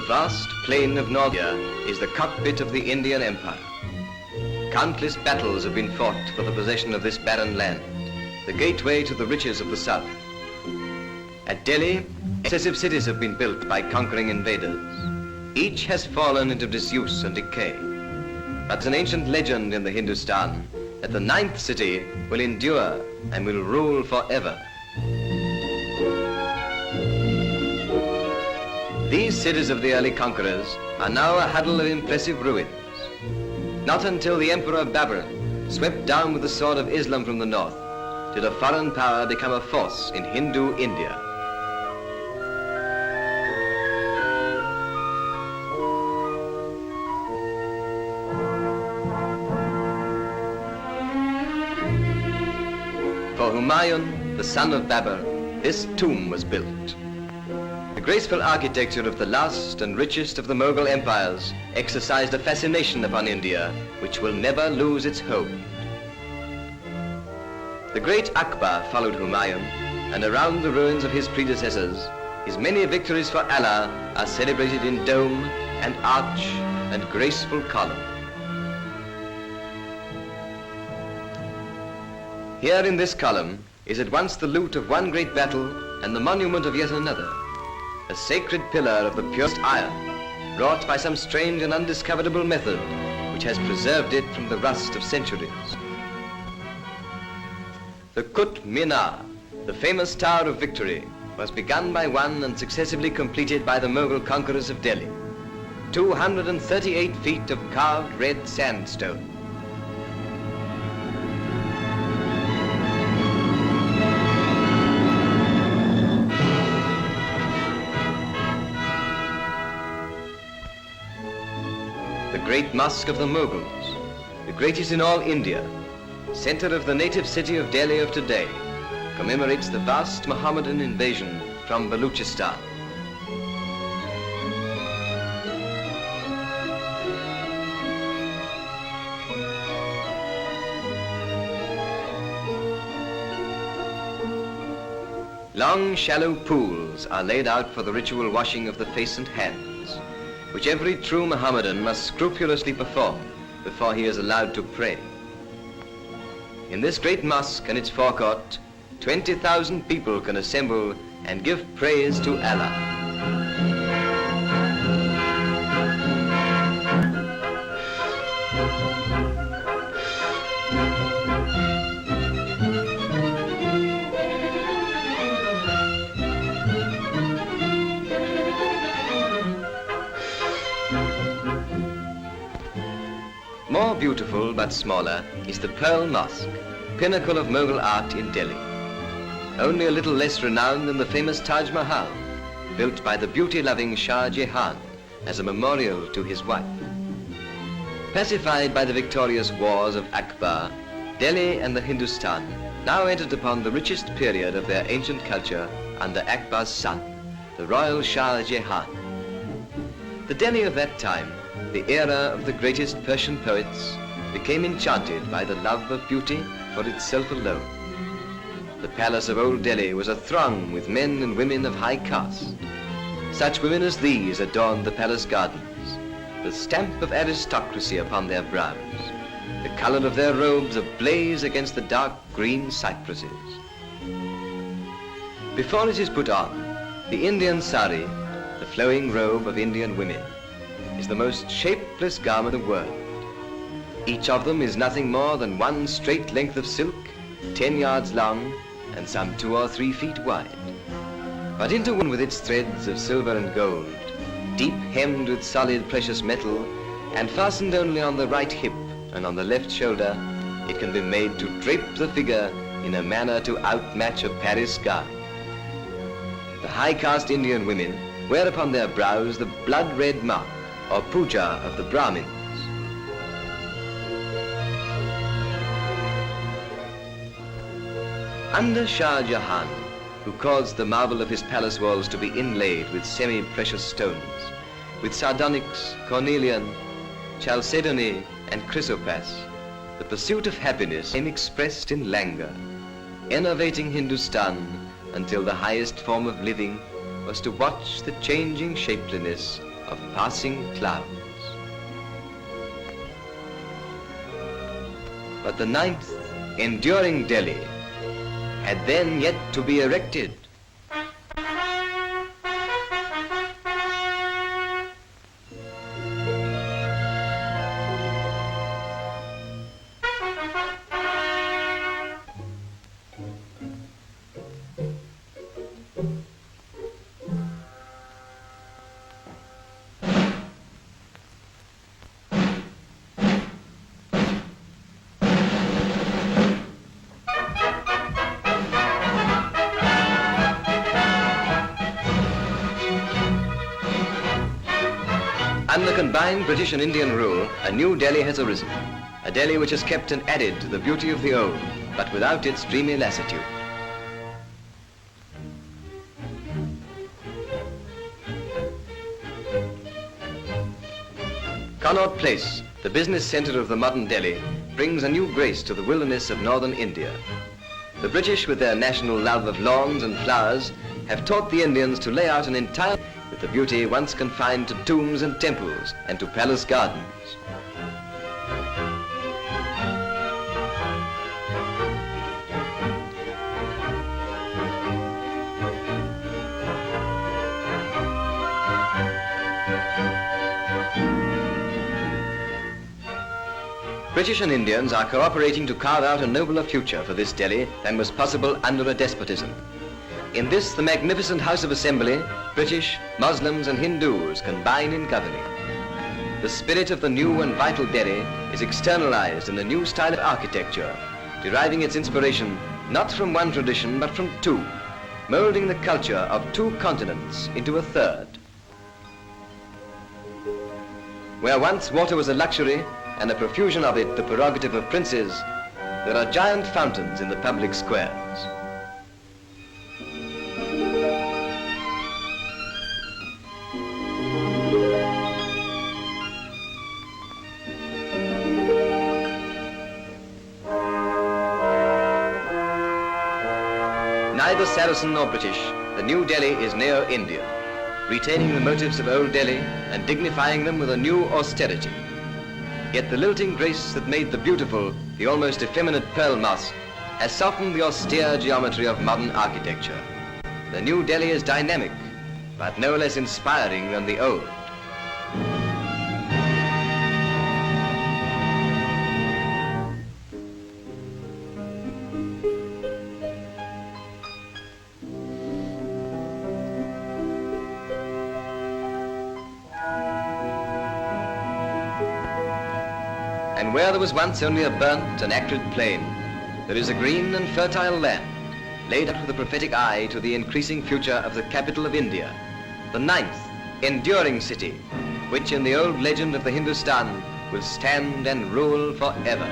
vast plain of North India is the cockpit of the Indian Empire. Countless battles have been fought for the possession of this barren land, the gateway to the riches of the south. At Delhi, excessive cities have been built by conquering invaders. Each has fallen into disuse and decay. But there's an ancient legend in the Hindustan that the ninth city will endure and will rule forever. These cities of the early conquerors are now a huddle of impressive ruins. Not until the Emperor Babur swept down with the sword of Islam from the north did a foreign power become a force in Hindu India. For Humayun, the son of Babur, this tomb was built. The graceful architecture of the last and richest of the Mughal empires exercised a fascination upon India which will never lose its hold. The great Akbar followed Humayun, and around the ruins of his predecessors, his many victories for Allah are celebrated in dome and arch and graceful column. Here in this column is at once the loot of one great battle and the monument of yet another, a sacred pillar of the purest iron, wrought by some strange and undiscoverable method which has preserved it from the rust of centuries. The Qutb Minar, the famous Tower of Victory, was begun by one and successively completed by the Mughal conquerors of Delhi. 238 feet of carved red sandstone. The great mosque of the Mughals, the greatest in all India, center of the native city of Delhi of today, commemorates the vast Mohammedan invasion from Baluchistan. Long, shallow pools are laid out for the ritual washing of the face and hands, which every true Mohammedan must scrupulously perform before he is allowed to pray. In this great mosque and its forecourt, 20,000 people can assemble and give praise to Allah. More beautiful but smaller is the Pearl Mosque, pinnacle of Mughal art in Delhi. Only a little less renowned than the famous Taj Mahal, built by the beauty-loving Shah Jahan as a memorial to his wife. Pacified by the victorious wars of Akbar, Delhi and the Hindustan now entered upon the richest period of their ancient culture under Akbar's son, the royal Shah Jahan. The Delhi of that time, the era of the greatest Persian poets, became enchanted by the love of beauty for itself alone. The palace of Old Delhi was athrong with men and women of high caste. Such women as these adorned the palace gardens, the stamp of aristocracy upon their brows, the color of their robes ablaze against the dark green cypresses. Before it is put on, the Indian sari, the flowing robe of Indian women, is the most shapeless garment in the world. Each of them is nothing more than one straight length of silk, 10 yards long and some 2 or 3 feet wide. But interwoven with its threads of silver and gold, deep hemmed with solid precious metal, and fastened only on the right hip and on the left shoulder, it can be made to drape the figure in a manner to outmatch a Paris gown. The high caste Indian women wear upon their brows the blood-red mark or puja of the Brahmins. Under Shah Jahan, who caused the marble of his palace walls to be inlaid with semi-precious stones, with sardonyx, cornelian, chalcedony, and chrysoprase, the pursuit of happiness became expressed in languor, enervating Hindustan until the highest form of living was to watch the changing shapeliness of passing clouds. But the ninth, enduring Delhi, had then yet to be erected. Under combined British and Indian rule, a new Delhi has arisen. A Delhi which has kept and added to the beauty of the old, but without its dreamy lassitude. Connaught Place, the business centre of the modern Delhi, brings a new grace to the wilderness of northern India. The British, with their national love of lawns and flowers, have taught the Indians to lay out an entire with the beauty once confined to tombs and temples and to palace gardens. British and Indians are cooperating to carve out a nobler future for this Delhi than was possible under a despotism. In this, the magnificent House of Assembly, British, Muslims and Hindus combine in governing. The spirit of the new and vital Delhi is externalized in a new style of architecture, deriving its inspiration not from one tradition but from two, molding the culture of two continents into a third. Where once water was a luxury and the profusion of it the prerogative of princes, there are giant fountains in the public squares. Neither Saracen nor British, the new Delhi is near India, retaining the motives of old Delhi and dignifying them with a new austerity. Yet the lilting grace that made the beautiful, the almost effeminate Pearl Mosque, has softened the austere geometry of modern architecture. The new Delhi is dynamic, but no less inspiring than the old. And where there was once only a burnt and acrid plain, there is a green and fertile land, laid out with a prophetic eye to the increasing future of the capital of India, the ninth, enduring city, which in the old legend of the Hindustan will stand and rule forever.